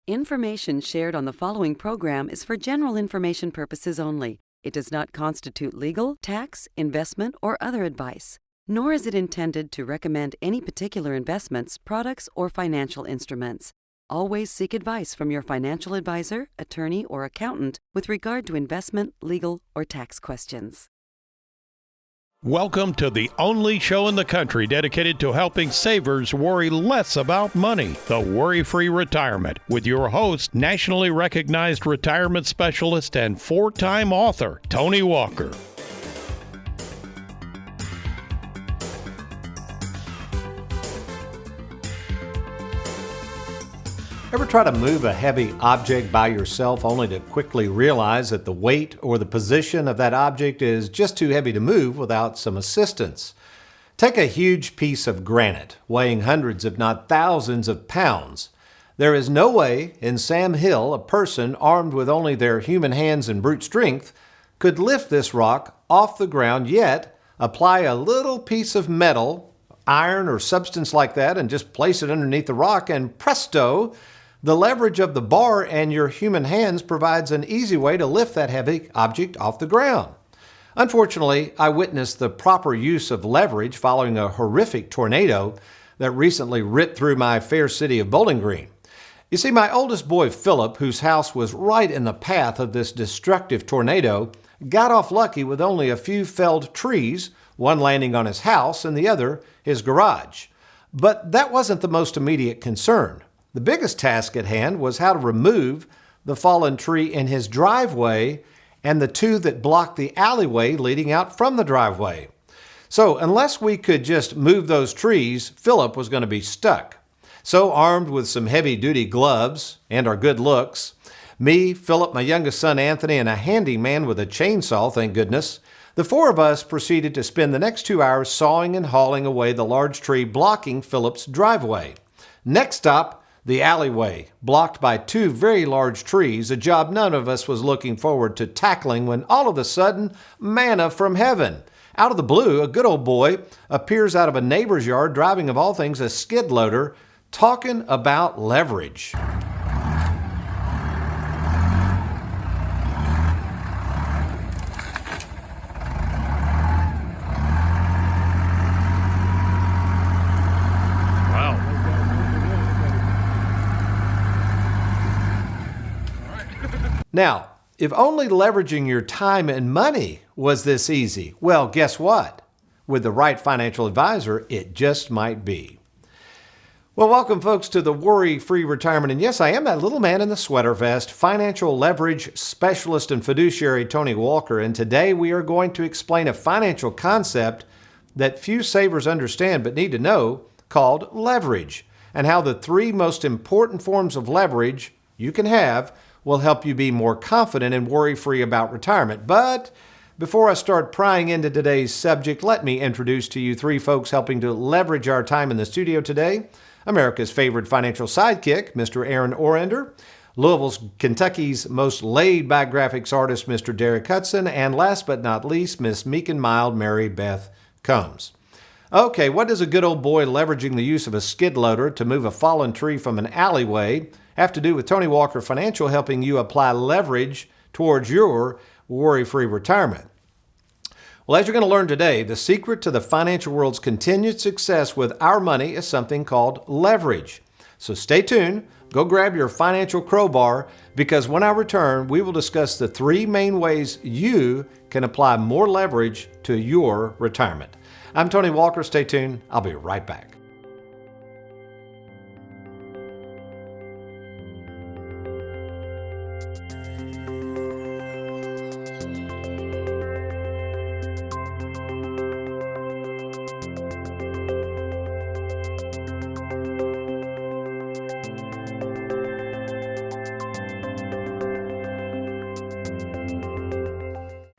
Information shared on the following program is for general information purposes only. It does not constitute legal, tax, investment, or other advice, nor is it intended to recommend any particular investments, products, or financial instruments. Always seek advice from your financial advisor, attorney, or accountant with regard to investment, legal, or tax questions. Welcome to the only show in the country dedicated to helping savers worry less about money, the WorryFree Retirement, with your host, nationally recognized retirement specialist and four-time author, Tony Walker. Ever try to move a heavy object by yourself only to quickly realize that the weight or the position of that object is just too heavy to move without some assistance? Take a huge piece of granite weighing hundreds if not thousands of pounds. There is no way in Sam Hill a person armed with only their human hands and brute strength could lift this rock off the ground, yet apply a little piece of metal, iron or substance like that, and just place it underneath the rock, and presto, the leverage of the bar and your human hands provides an easy way to lift that heavy object off the ground. Unfortunately, I witnessed the proper use of leverage following a horrific tornado that recently ripped through my fair city of Bowling Green. You see, my oldest boy, Philip, whose house was right in the path of this destructive tornado, got off lucky with only a few felled trees, one landing on his house and the other his garage. But that wasn't the most immediate concern. The biggest task at hand was how to remove the fallen tree in his driveway and the two that blocked the alleyway leading out from the driveway. So unless we could just move those trees, Philip was going to be stuck. So armed with some heavy-duty gloves and our good looks, me, Philip, my youngest son Anthony, and a handyman with a chainsaw, thank goodness, the four of us proceeded to spend the next 2 hours sawing and hauling away the large tree blocking Philip's driveway. Next stop, the alleyway, blocked by two very large trees, a job none of us was looking forward to tackling when all of a sudden, manna from heaven. Out of the blue, a good old boy appears out of a neighbor's yard driving, of all things, a skid loader, talking about leverage. Now, if only leveraging your time and money was this easy, well, guess what? With the right financial advisor, it just might be. Well, welcome, folks, to the Worry-Free Retirement. And yes, I am that little man in the sweater vest, financial leverage specialist and fiduciary Tony Walker. And today we are going to explain a financial concept that few savers understand but need to know, called leverage, and how the three most important forms of leverage you can have will help you be more confident and worry-free about retirement. But before I start prying into today's subject, let me introduce to you three folks helping to leverage our time in the studio today. America's favorite financial sidekick, Mr. Aaron Orender, Louisville's, Kentucky's most laid-back graphics artist, Mr. Derek Hudson, and last but not least, Miss meek and mild Mary Beth Combs. Okay, what does a good old boy leveraging the use of a skid loader to move a fallen tree from an alleyway have to do with Tony Walker Financial helping you apply leverage towards your worry-free retirement? Well, as you're going to learn today, the secret to the financial world's continued success with our money is something called leverage. So stay tuned, go grab your financial crowbar, because when I return, we will discuss the three main ways you can apply more leverage to your retirement. I'm Tony Walker. Stay tuned. I'll be right back.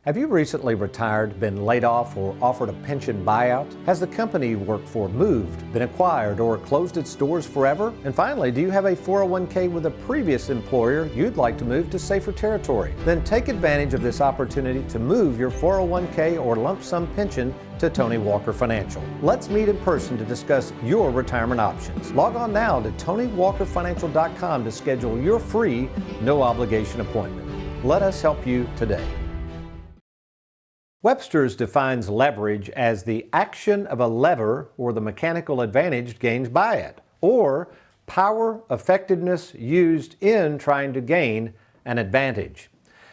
Have you recently retired, been laid off, or offered a pension buyout? Has the company you work for moved, been acquired, or closed its doors forever? And finally, do you have a 401k with a previous employer you'd like to move to safer territory? Then take advantage of this opportunity to move your 401k or lump sum pension to Tony Walker Financial. Let's meet in person to discuss your retirement options. Log on now to TonyWalkerFinancial.com to schedule your free, no obligation appointment. Let us help you today. Webster's defines leverage as the action of a lever or the mechanical advantage gained by it, or power effectiveness used in trying to gain an advantage.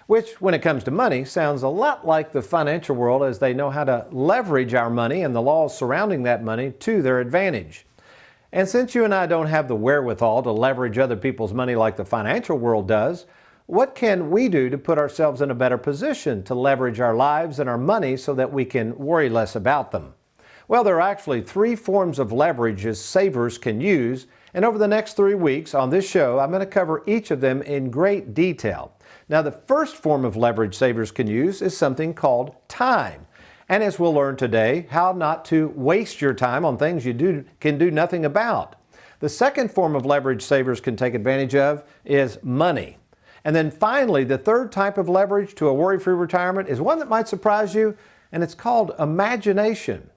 Which, when it comes to money, sounds a lot like the financial world, as they know how to leverage our money and the laws surrounding that money to their advantage. And since you and I don't have the wherewithal to leverage other people's money like the financial world does, what can we do to put ourselves in a better position to leverage our lives and our money so that we can worry less about them? Well, there are actually 3 forms of leverage as savers can use, and over the next 3 weeks on this show, I'm going to cover each of them in great detail. Now, the first form of leverage savers can use is something called time. And as we'll learn today, how not to waste your time on things you can do nothing about. The second form of leverage savers can take advantage of is money. And then finally, the third type of leverage to a worry-free retirement is one that might surprise you, and it's called imagination.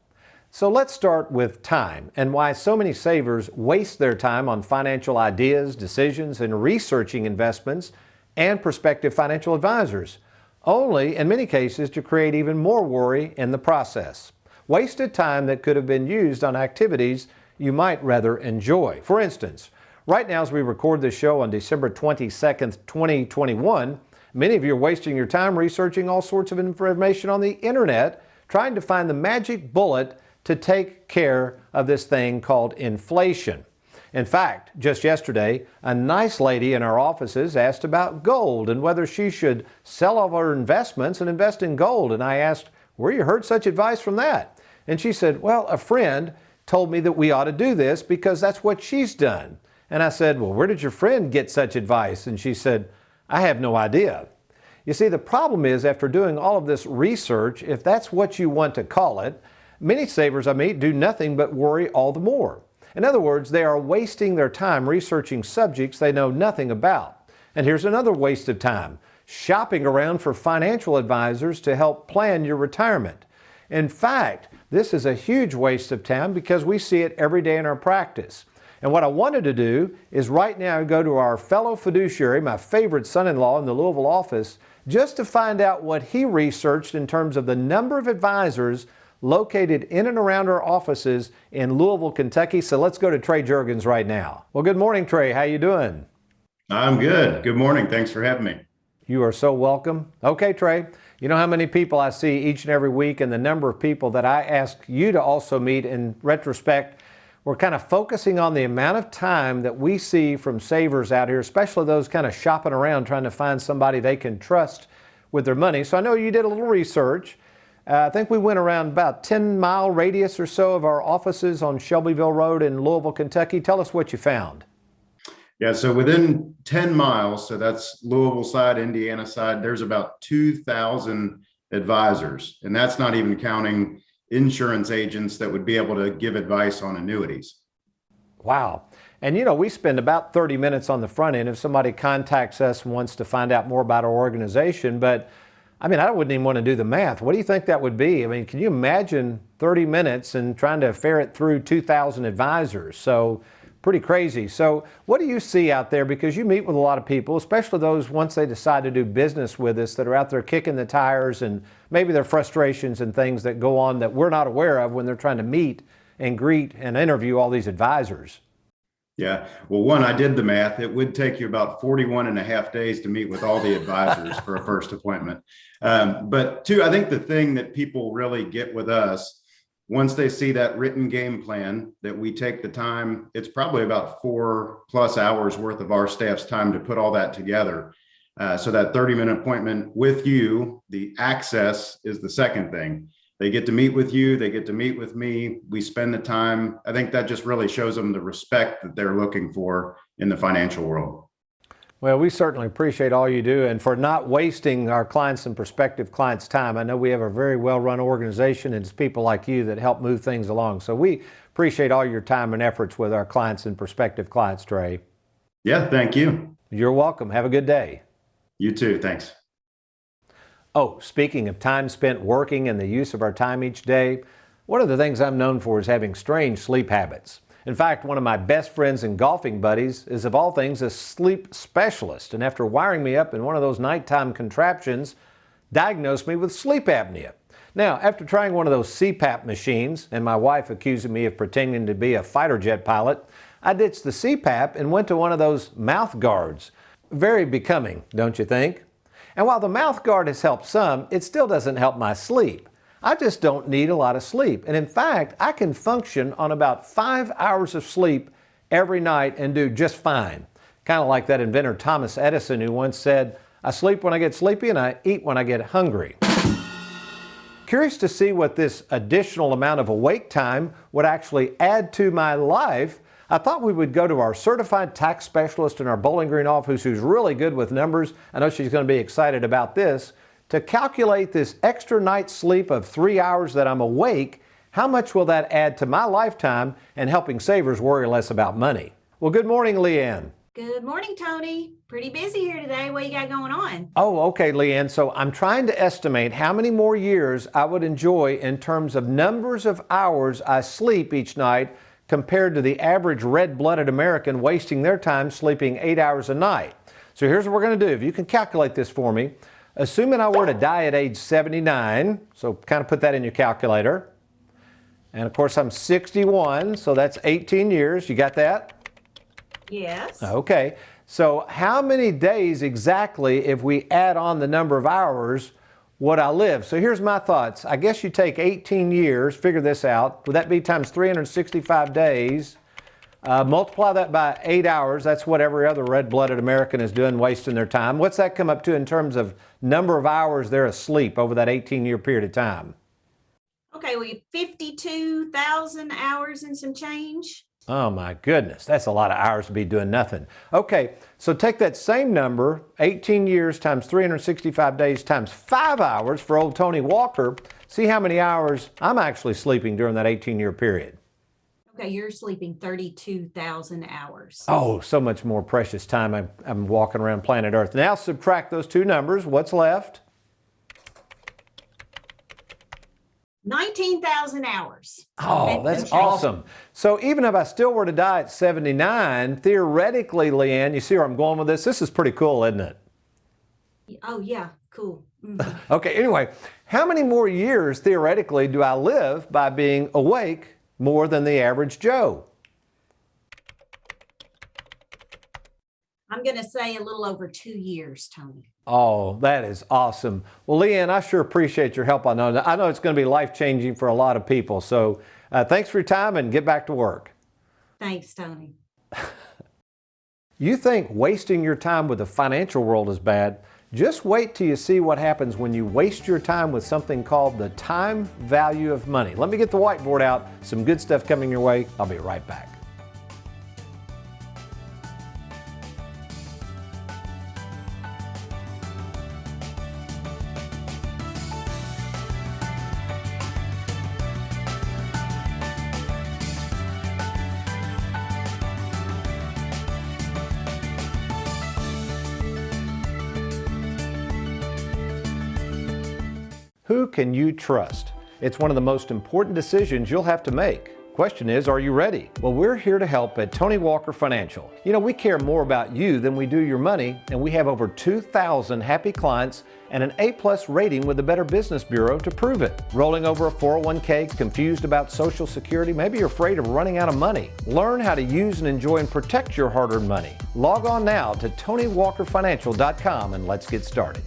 So let's start with time and why so many savers waste their time on financial ideas, decisions, and researching investments and prospective financial advisors, only in many cases to create even more worry in the process. Wasted time that could have been used on activities you might rather enjoy. For instance, right now, as we record this show on December 22nd, 2021, many of you are wasting your time researching all sorts of information on the internet, trying to find the magic bullet to take care of this thing called inflation. In fact, just yesterday, a nice lady in our offices asked about gold and whether she should sell all of her investments and invest in gold. And I asked, where you heard such advice from that? And she said, well, a friend told me that we ought to do this because that's what she's done. And I said, well, where did your friend get such advice? And she said, I have no idea. You see, the problem is after doing all of this research, if that's what you want to call it, many savers I meet do nothing but worry all the more. In other words, they are wasting their time researching subjects they know nothing about. And here's another waste of time, shopping around for financial advisors to help plan your retirement. In fact, this is a huge waste of time because we see it every day in our practice. And what I wanted to do is right now go to our fellow fiduciary, my favorite son-in-law in the Louisville office, just to find out what he researched in terms of the number of advisors located in and around our offices in Louisville, Kentucky. So let's go to Trey Juergens right now. Well, good morning, Trey. How you doing? I'm good. Good morning. Thanks for having me. You are so welcome. Okay, Trey, you know how many people I see each and every week and the number of people that I ask you to also meet in retrospect. We're kind of focusing on the amount of time that we see from savers out here, especially those kind of shopping around trying to find somebody they can trust with their money. So I know you did a little research. I think we went around about 10-mile radius or so of our offices on Shelbyville Road in Louisville, Kentucky. Tell us what you found. Yeah, so within 10 miles, so that's Louisville side, Indiana side, there's about 2,000 advisors. And that's not even counting insurance agents that would be able to give advice on annuities. Wow. And you know, we spend about 30 minutes on the front end if somebody contacts us and wants to find out more about our organization. But I mean, I wouldn't even want to do the math. What do you think that would be? I mean, can you imagine 30 minutes and trying to ferret through 2,000 advisors? So pretty crazy. So what do you see out there? Because you meet with a lot of people, especially those once they decide to do business with us that are out there kicking the tires and maybe their frustrations and things that go on that we're not aware of when they're trying to meet and greet and interview all these advisors. Yeah. Well, one, I did the math. It would take you about 41 and a half days to meet with all the advisors for a first appointment. But two, I think the thing that people really get with us, once they see that written game plan, that we take the time, it's probably about 4+ hours worth of our staff's time to put all that together. So that 30-minute appointment with you, the access is the second thing. They get to meet with you. They get to meet with me. We spend the time. I think that just really shows them the respect that they're looking for in the financial world. Well, we certainly appreciate all you do and for not wasting our clients and prospective clients' time. I know we have a very well-run organization and it's people like you that help move things along. So we appreciate all your time and efforts with our clients and prospective clients, Trey. Yeah, thank you. You're welcome. Have a good day. You too. Thanks. Oh, speaking of time spent working and the use of our time each day, one of the things I'm known for is having strange sleep habits. In fact, one of my best friends and golfing buddies is, of all things, a sleep specialist, and after wiring me up in one of those nighttime contraptions, diagnosed me with sleep apnea. Now, after trying one of those CPAP machines, and my wife accusing me of pretending to be a fighter jet pilot, I ditched the CPAP and went to one of those mouth guards. Very becoming, don't you think? And while the mouth guard has helped some, it still doesn't help my sleep. I just don't need a lot of sleep. And in fact, I can function on about 5 hours of sleep every night and do just fine. Kind of like that inventor Thomas Edison, who once said, "I sleep when I get sleepy and I eat when I get hungry." Curious to see what this additional amount of awake time would actually add to my life, I thought we would go to our certified tax specialist in our Bowling Green office who's really good with numbers. I know she's going to be excited about this. To calculate this extra night's sleep of 3 hours that I'm awake, how much will that add to my lifetime and helping savers worry less about money? Well, good morning, Leanne. Good morning, Tony. Pretty busy here today. What you got going on? Oh, okay, Leanne. So I'm trying to estimate how many more years I would enjoy in terms of numbers of hours I sleep each night compared to the average red-blooded American wasting their time sleeping 8 hours a night. So here's what we're going to do. If you can calculate this for me, assuming I were to die at age 79, so kind of put that in your calculator. And of course I'm 61, so that's 18 years. You got that? Yes. Okay. So how many days exactly, if we add on the number of hours, would I live? So here's my thoughts. I guess you take 18 years, figure this out. Would that be times 365 days? Multiply that by 8 hours. That's what every other red-blooded American is doing, wasting their time. What's that come up to in terms of number of hours they're asleep over that 18-year period of time? Okay, well, 52,000 hours and some change. Oh my goodness, that's a lot of hours to be doing nothing. Okay, so take that same number, 18 years times 365 days times 5 hours for old Tony Walker. See how many hours I'm actually sleeping during that 18-year period. Okay, you're sleeping 32,000 hours. Oh, so much more precious time I'm walking around planet Earth. Now subtract those two numbers. What's left? 19,000 hours. Oh, that's awesome. So even if I still were to die at 79, theoretically, Leanne, you see where I'm going with this? This is pretty cool, isn't it? Oh, yeah, cool. Mm-hmm. Okay, anyway, how many more years theoretically do I live by being awake more than the average Joe? I'm going to say a little over 2 years, Tony. Oh, that is awesome. Well, Leanne, I sure appreciate your help. I know it's going to be life-changing for a lot of people. So thanks for your time and get back to work. Thanks, Tony. You think wasting your time with the financial world is bad? Just wait till you see what happens when you waste your time with something called the time value of money. Let me get the whiteboard out. Some good stuff coming your way. I'll be right back. Who can you trust? It's one of the most important decisions you'll have to make. Question is, are you ready? Well, we're here to help at Tony Walker Financial. You know, we care more about you than we do your money, and we have over 2,000 happy clients and an A+ rating with the Better Business Bureau to prove it. Rolling over a 401k, confused about Social Security, maybe you're afraid of running out of money. Learn how to use and enjoy and protect your hard-earned money. Log on now to TonyWalkerFinancial.com and let's get started.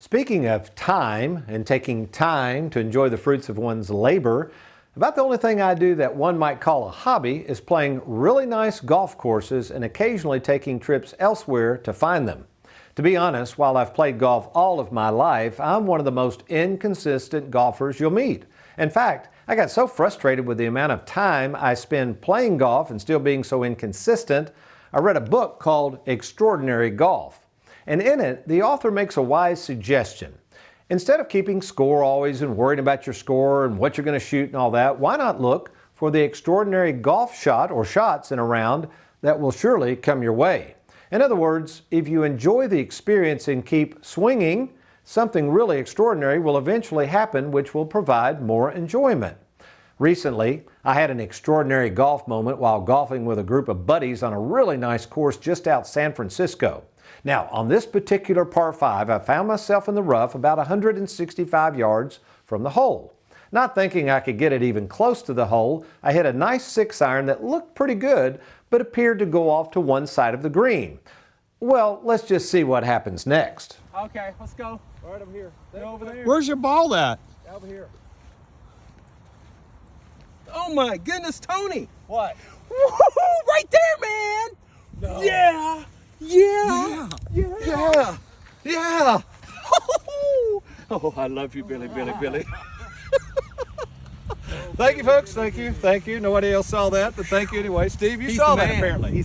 Speaking of time and taking time to enjoy the fruits of one's labor, about the only thing I do that one might call a hobby is playing really nice golf courses and occasionally taking trips elsewhere to find them. To be honest, while I've played golf all of my life, I'm one of the most inconsistent golfers you'll meet. In fact, I got so frustrated with the amount of time I spend playing golf and still being so inconsistent, I read a book called Extraordinary Golf. And in it, the author makes a wise suggestion. Instead of keeping score always and worrying about your score and what you're going to shoot and all that, why not look for the extraordinary golf shot or shots in a round that will surely come your way? In other words, if you enjoy the experience and keep swinging, something really extraordinary will eventually happen which will provide more enjoyment. Recently, I had an extraordinary golf moment while golfing with a group of buddies on a really nice course just out San Francisco. Now, on this particular par 5, I found myself in the rough about 165 yards from the hole. Not thinking I could get it even close to the hole, I hit a nice 6-iron that looked pretty good, but appeared to go off to one side of the green. Well, let's just see what happens next. Okay, let's go. All right, I'm here. Over there. Where's your ball at? Over here. Oh my goodness, Tony! What? Woo-hoo-hoo, right there, man! No. Yeah! Yeah! Oh, I love you, Billy. Thank you, folks. Thank you. Nobody else saw that, but thank you anyway. Steve, you saw that apparently.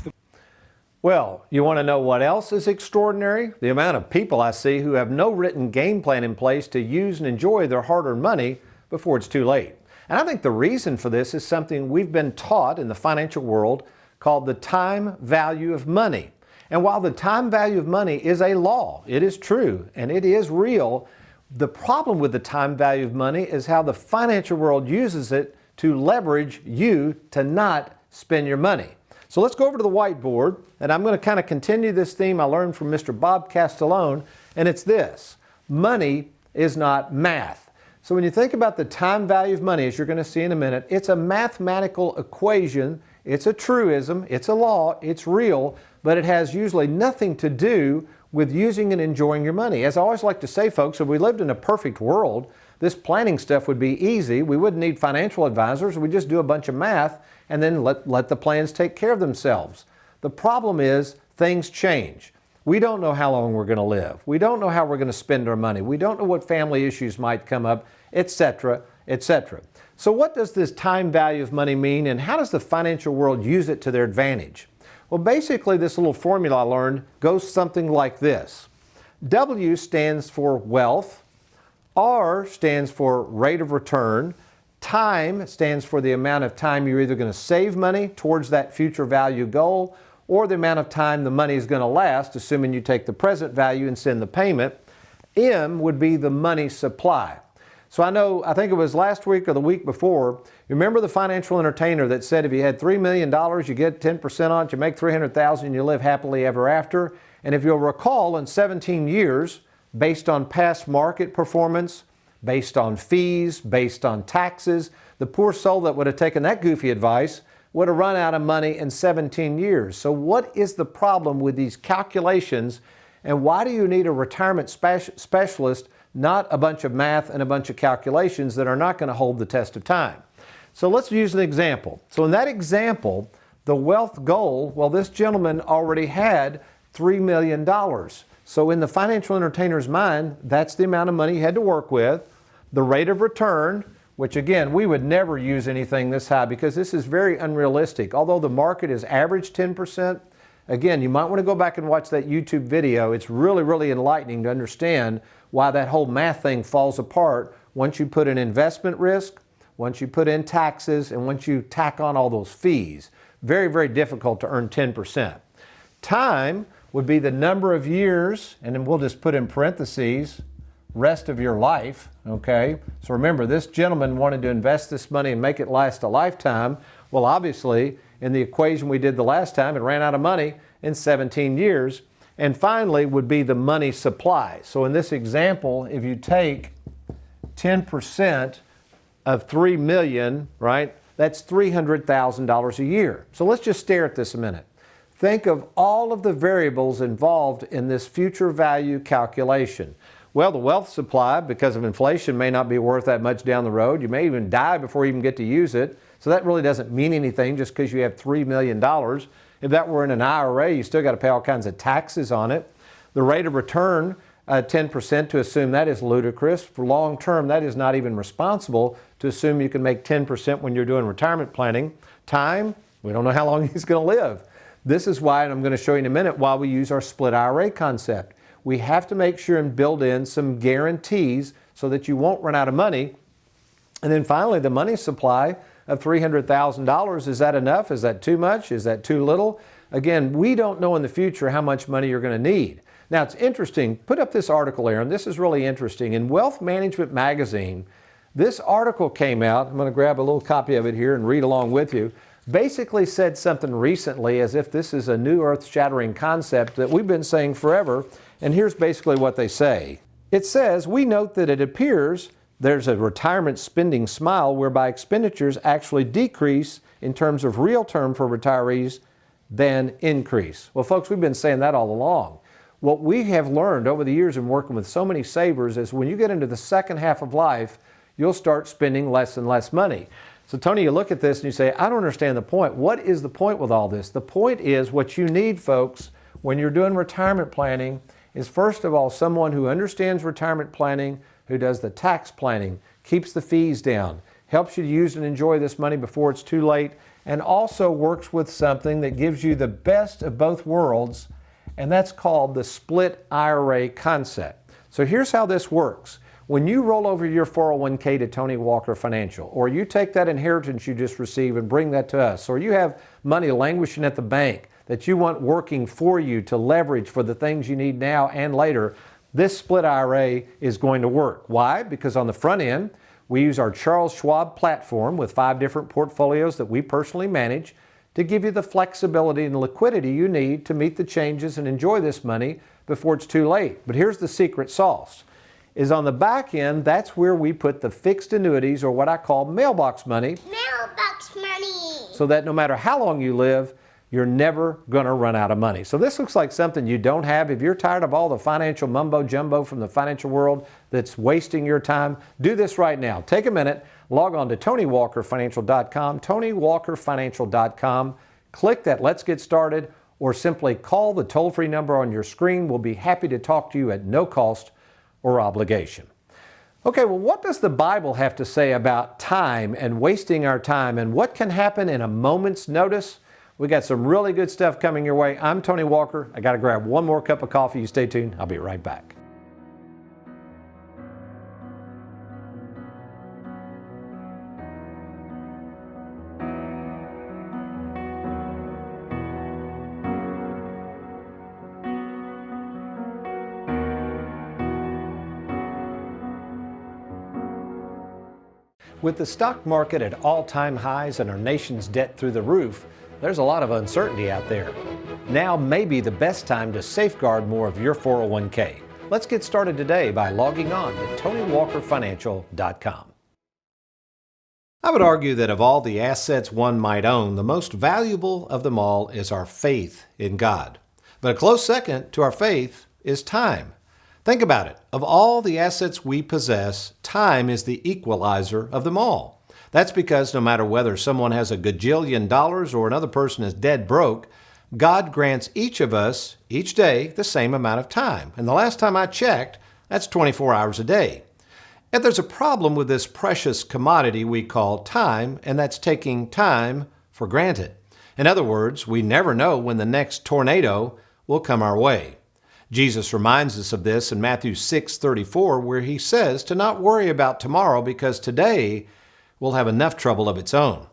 Well, you want to know what else is extraordinary? The amount of people I see who have no written game plan in place to use and enjoy their hard-earned money before it's too late. And I think the reason for this is something we've been taught in the financial world called the time value of money. And while the time value of money is a law, it is true and it is real, the problem with the time value of money is how the financial world uses it to leverage you to not spend your money. So let's go over to the whiteboard, and I'm going to kind of continue this theme I learned from Mr. Bob Castellone, and it's this: money is not math. So when you think about the time value of money, as you're going to see in a minute, it's a mathematical equation, it's a truism, it's a law, it's real, but it has usually nothing to do with using and enjoying your money. As I always like to say, folks, if we lived in a perfect world, this planning stuff would be easy. We wouldn't need financial advisors. We'd just do a bunch of math and then let the plans take care of themselves. The problem is things change. We don't know how long we're going to live. We don't know how we're going to spend our money. We don't know what family issues might come up, etc., etc. So what does this time value of money mean, and how does the financial world use it to their advantage? Well, basically, this little formula I learned goes something like this. W stands for wealth. R stands for rate of return. Time stands for the amount of time you're either going to save money towards that future value goal, or the amount of time the money is going to last, assuming you take the present value and send the payment. M would be the money supply. So I think it was last week or the week before, you remember the financial entertainer that said if you had $3 million, you get 10% on it, you make $300,000, you live happily ever after. And if you'll recall, in 17 years, based on past market performance, based on fees, based on taxes, the poor soul that would have taken that goofy advice would have run out of money in 17 years. So what is the problem with these calculations, and why do you need a retirement specialist, not a bunch of math and a bunch of calculations that are not going to hold the test of time? So let's use an example. So in that example, the wealth goal, well, this gentleman already had $3 million. So in the financial entertainer's mind, that's the amount of money he had to work with. The rate of return, which again, we would never use anything this high because this is very unrealistic. Although the market is average 10%, again, you might want to go back and watch that YouTube video. It's really, really enlightening to understand why that whole math thing falls apart once you put in investment risk, once you put in taxes, and once you tack on all those fees. Very, very difficult to earn 10%. Time would be the number of years, and then we'll just put in parentheses, rest of your life, okay? So remember, this gentleman wanted to invest this money and make it last a lifetime. Well, obviously, in the equation we did the last time, it ran out of money in 17 years. And finally would be the money supply. So in this example, if you take 10% of $3 million, right, that's $300,000 a year. So let's just stare at this a minute. Think of all of the variables involved in this future value calculation. Well, the wealth supply, because of inflation, may not be worth that much down the road. You may even die before you even get to use it. So that really doesn't mean anything just because you have $3 million. If that were in an IRA, you still got to pay all kinds of taxes on it. The rate of return, 10%, to assume that is ludicrous. For long term, that is not even responsible to assume you can make 10% when you're doing retirement planning. Time, we don't know how long he's going to live. This is why, and I'm going to show you in a minute, why we use our split IRA concept. We have to make sure and build in some guarantees so that you won't run out of money. And then finally, the money supply of $300,000, is that enough? Is that too much? Is that too little? Again, we don't know in the future how much money you're going to need. Now, it's interesting. Put up this article, Aaron. This is really interesting. In Wealth Management Magazine, this article came out. I'm going to grab a little copy of it here and read along with you. Basically said something recently as if this is a new earth-shattering concept that we've been saying forever. And here's basically what they say. It says, we note that it appears there's a retirement spending smile whereby expenditures actually decrease in terms of real term for retirees than increase. Well, folks, we've been saying that all along. What we have learned over the years in working with so many savers is when you get into the second half of life, you'll start spending less and less money. So, Tony, you look at this and you say, I don't understand the point. What is the point with all this? The point is what you need, folks, when you're doing retirement planning is, first of all, someone who understands retirement planning, who does the tax planning, keeps the fees down, helps you to use and enjoy this money before it's too late, and also works with something that gives you the best of both worlds, and that's called the Split IRA Concept. So here's how this works. When you roll over your 401k to Tony Walker Financial, or you take that inheritance you just received and bring that to us, or you have money languishing at the bank that you want working for you to leverage for the things you need now and later, this Split IRA is going to work. Why? Because on the front end, we use our Charles Schwab platform with 5 different portfolios that we personally manage to give you the flexibility and liquidity you need to meet the changes and enjoy this money before it's too late. But here's the secret sauce, is on the back end, that's where we put the fixed annuities, or what I call mailbox money. Mailbox money! So that no matter how long you live, you're never going to run out of money. So this looks like something you don't have. If you're tired of all the financial mumbo jumbo from the financial world that's wasting your time, do this right now. Take a minute, log on to TonyWalkerFinancial.com, TonyWalkerFinancial.com, click that Let's Get Started, or simply call the toll-free number on your screen. We'll be happy to talk to you at no cost or obligation. Okay, well, what does the Bible have to say about time and wasting our time, and what can happen in a moment's notice? We got some really good stuff coming your way. I'm Tony Walker. I got to grab one more cup of coffee. You stay tuned. I'll be right back. With the stock market at all-time highs and our nation's debt through the roof, there's a lot of uncertainty out there. Now may be the best time to safeguard more of your 401k. Let's get started today by logging on to TonyWalkerFinancial.com. I would argue that of all the assets one might own, the most valuable of them all is our faith in God. But a close second to our faith is time. Think about it. Of all the assets we possess, time is the equalizer of them all. That's because no matter whether someone has a gajillion dollars or another person is dead broke, God grants each of us, each day, the same amount of time. And the last time I checked, that's 24 hours a day. Yet there's a problem with this precious commodity we call time, and that's taking time for granted. In other words, we never know when the next tornado will come our way. Jesus reminds us of this in Matthew 6:34, where he says to not worry about tomorrow because today will have enough trouble of its own.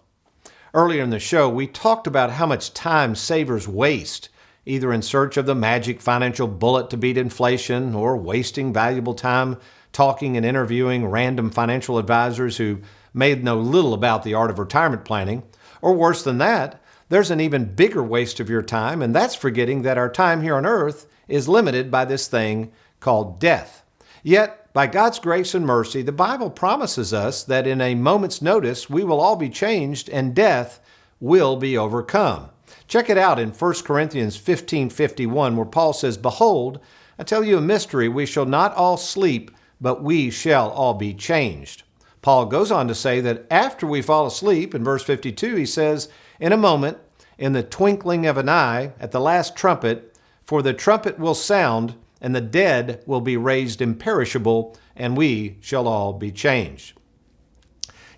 Earlier in the show, we talked about how much time savers waste, either in search of the magic financial bullet to beat inflation or wasting valuable time talking and interviewing random financial advisors who may know little about the art of retirement planning. Or worse than that, there's an even bigger waste of your time, and that's forgetting that our time here on earth is limited by this thing called death. Yet, by God's grace and mercy, the Bible promises us that in a moment's notice, we will all be changed and death will be overcome. Check it out in 1 Corinthians 15:51, where Paul says, "Behold, I tell you a mystery, we shall not all sleep, but we shall all be changed." Paul goes on to say that after we fall asleep, in verse 52, he says, "In a moment, in the twinkling of an eye, at the last trumpet, for the trumpet will sound, and the dead will be raised imperishable, and we shall all be changed."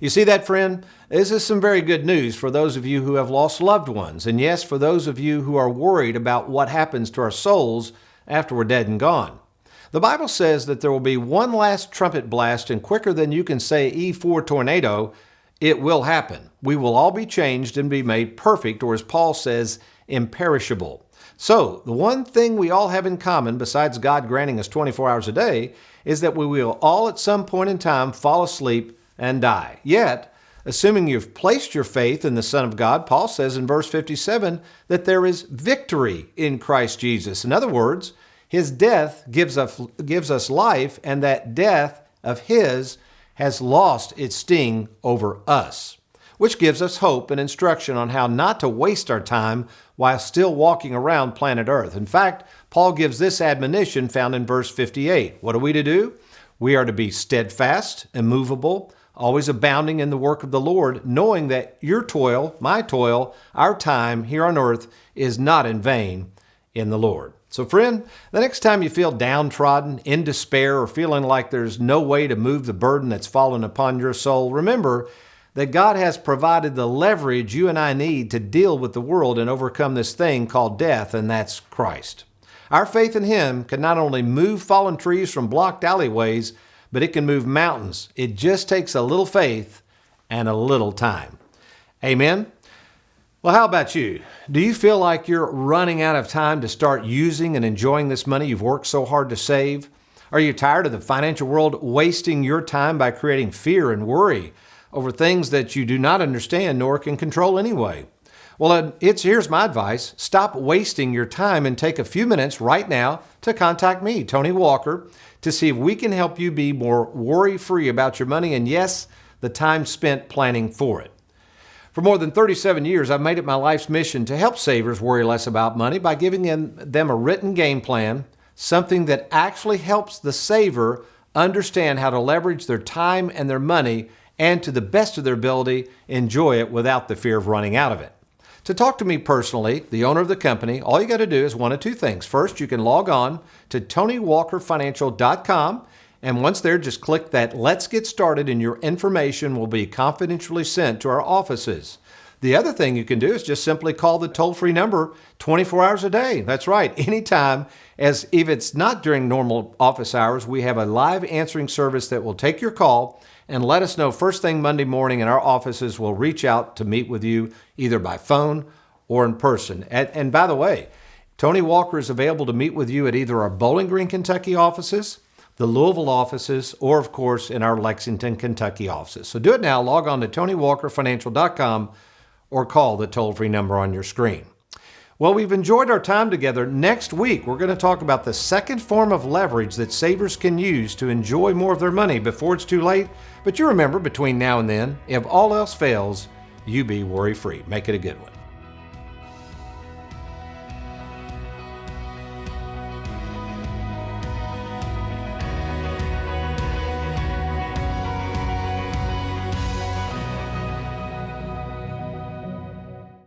You see that, friend? This is some very good news for those of you who have lost loved ones, and yes, for those of you who are worried about what happens to our souls after we're dead and gone. The Bible says that there will be one last trumpet blast, and quicker than you can say E4 tornado, it will happen. We will all be changed and be made perfect, or as Paul says, imperishable. So, the one thing we all have in common, besides God granting us 24 hours a day, is that we will all at some point in time fall asleep and die. Yet, assuming you've placed your faith in the Son of God, Paul says in verse 57 that there is victory in Christ Jesus. In other words, His death gives us life, and that death of His has lost its sting over us, which gives us hope and instruction on how not to waste our time while still walking around planet Earth. In fact, Paul gives this admonition found in verse 58. What are we to do? We are to be steadfast, immovable, always abounding in the work of the Lord, knowing that your toil, my toil, our time here on earth is not in vain in the Lord. So friend, the next time you feel downtrodden, in despair, or feeling like there's no way to move the burden that's fallen upon your soul, remember that God has provided the leverage you and I need to deal with the world and overcome this thing called death, and that's Christ. Our faith in Him can not only move fallen trees from blocked alleyways, but it can move mountains. It just takes a little faith and a little time. Amen? Well, how about you? Do you feel like you're running out of time to start using and enjoying this money you've worked so hard to save? Are you tired of the financial world wasting your time by creating fear and worry over things that you do not understand nor can control anyway? Well, here's my advice. Stop wasting your time and take a few minutes right now to contact me, Tony Walker, to see if we can help you be more worry-free about your money and, yes, the time spent planning for it. For more than 37 years, I've made it my life's mission to help savers worry less about money by giving them a written game plan, something that actually helps the saver understand how to leverage their time and their money and, to the best of their ability, enjoy it without the fear of running out of it. To talk to me personally, the owner of the company, all you got to do is one of two things. First, you can log on to TonyWalkerFinancial.com, and once there, just click that Let's Get Started, and your information will be confidentially sent to our offices. The other thing you can do is just simply call the toll-free number 24 hours a day. That's right, anytime, as if it's not during normal office hours, we have a live answering service that will take your call and let us know first thing Monday morning, and our offices will reach out to meet with you either by phone or in person. And by the way, Tony Walker is available to meet with you at either our Bowling Green, Kentucky offices, the Louisville offices, or of course in our Lexington, Kentucky offices. So do it now. Log on to TonyWalkerFinancial.com or call the toll-free number on your screen. Well, we've enjoyed our time together. Next week, we're going to talk about the second form of leverage that savers can use to enjoy more of their money before it's too late. But you remember, between now and then, if all else fails, you be worry-free. Make it a good one.